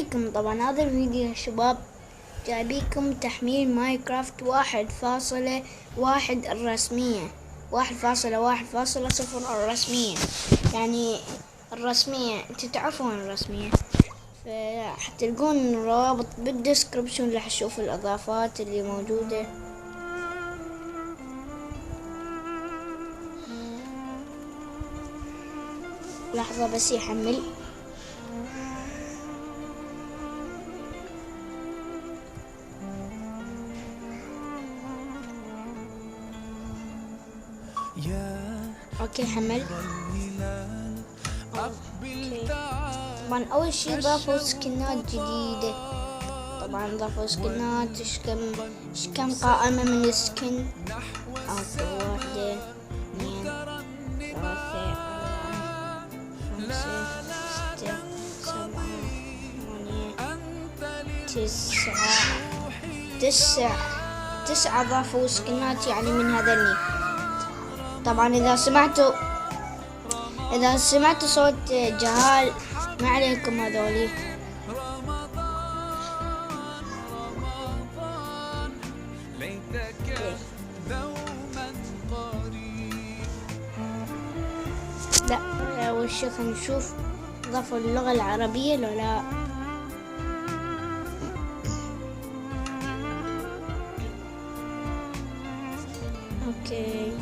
عليكم. طبعا هذا الفيديو يا شباب جايبيكم تحميل ماينكرافت 1.1 الرسمية، 1.1.0 الرسمية، يعني الرسمية انتوا تعرفون الرسمية. فحتلقون الروابط بالديسكربشن، راح تشوفوا الاضافات اللي موجودة. لحظة بس يحمل. اوكي حمل. أوكي. طبعا اول شي ضافوا سكنات جديدة. طبعا ضافوا سكنات ايش كم قائمة من السكن. اوكي 1 2 3 4 5 6 7 8 9 ضافوا سكنات يعني من هذني. طبعا إذا سمعتوا صوت جهال ما عليكم هذولي. لا أول شي خلينا نشوف ضافوا اللغة العربية لو لا. اوكي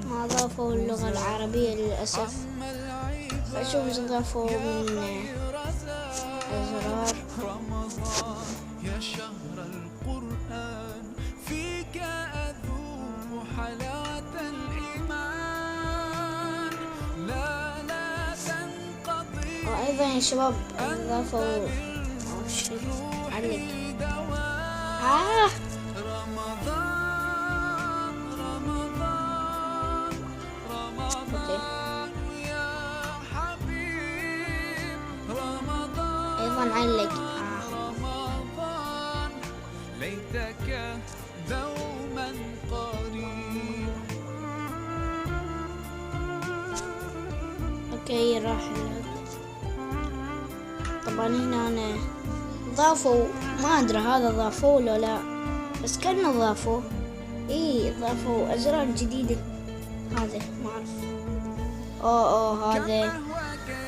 ما ضافوا اللغة العربية للأسف. أشوف إيش ضافوا من أزرار. يا شهر القرآن فيك أذوق حلاوة الإيمان لا تنقضي. وأيضا يا شباب ضافوا شيء علق. أيضا علق. ليتك دوما قريب. اوكي راح. طبعا هنا ضافوا، ما ادري هذا ضافوه لو لا، بس كأنه ضافوه. ضافوا ازرار جديدة. هذا ما اعرف. هذا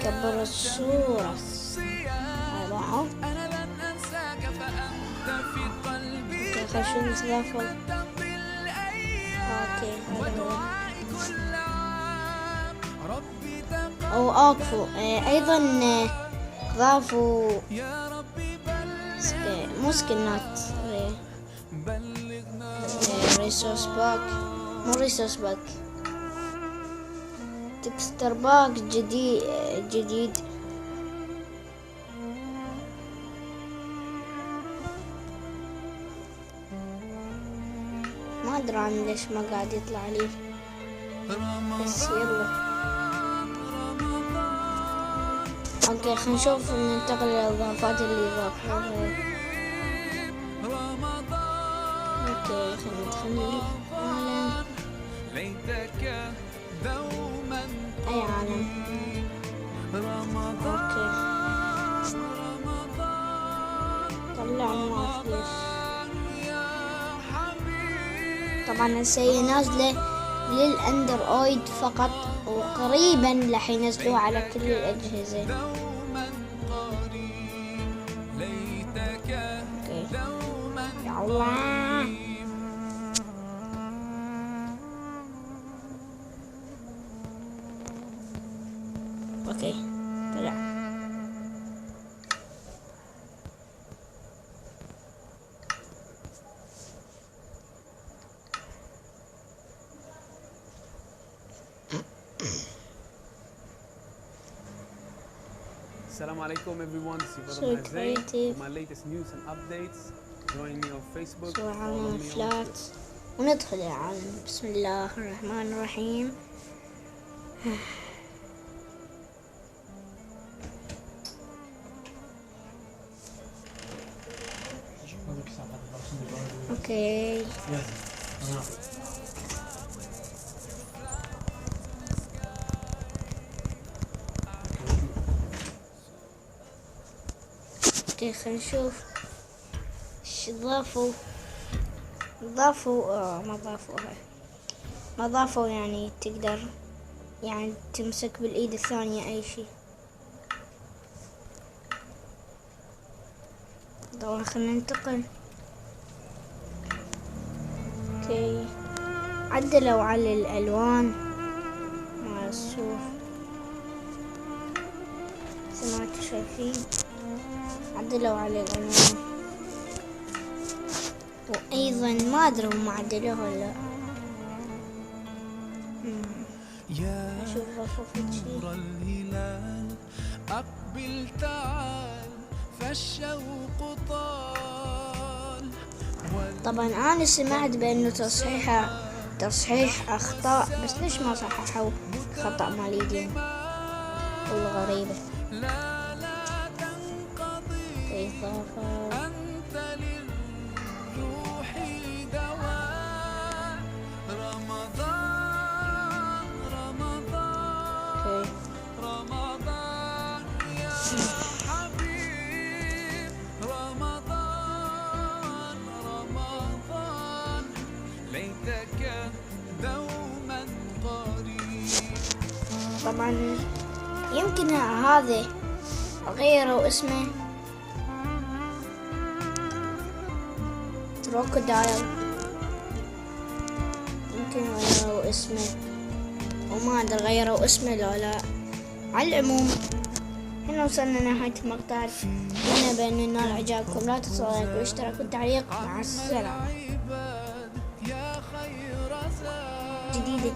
كبر الصورة. هذا أنا لن أنساك فأنت في قلبي. اوكي خلينا نشوف ايش ضافوا. اوكي هذا اكفو. ايضا ضافوا مو سكنات ريسورس باك، مو ريسورس باك، تكستر باك جديد. ما ادري عن ليش ما قاعد يطلع لي، بس يلا. اوكي خلينا نشوف، ننتقل للاضافات اللي ضافوها. اوكي خلينا ندخل عالم. اي عالم؟ اوكي طلع ما اعرف ليش. طبعا هسه نازله للاندرويد فقط، وقريبا راح ينزلوها على كل الاجهزه. اوكي يا الله. اوكي طلع. Assalamu alaikum everyone, this is So Brother Mazay. creative. For my latest news and updates, join me on Facebook. سوى follow عالم me on فلات وندخل يا عالم. بسم الله الرحمن الرحيم. اوكي اوكي خلينا نشوف ايش ضافوا. ما ضافوا يعني تقدر يعني تمسك بالايد الثانية اي شي. طبعا خلينا ننتقل. اوكي عدلوا على الالوان مع الصوف مثل ما انتم شايفين، عدلوا على الالوان. وايضا ما ادري هم عدلوها ولا لا. يا اشوف ضافوا شي. نور الهلال أقبل تعال فالشوق طال. طبعا انا سمعت بانه تصحيح اخطاء، بس ليش ما صححوا خطأ ماليدين؟ والله غريبة. لا تنقضي إضافة. أنت للروح دواء. رمضان اوكي رمضان يا حبيب. رمضان ليتك دوما قريب. طبعا يمكن هذا غيروا اسمه كروكودايل، يمكن غيروا اسمه وما ادري غيروا اسمه لو لا. على العموم هنا وصلنا لنهاية المقطع. اتمنى بان النال اعجابكم، لا تنسوا لايك والاشتراك والتعليق. مع السلامة. يا خير جديدة.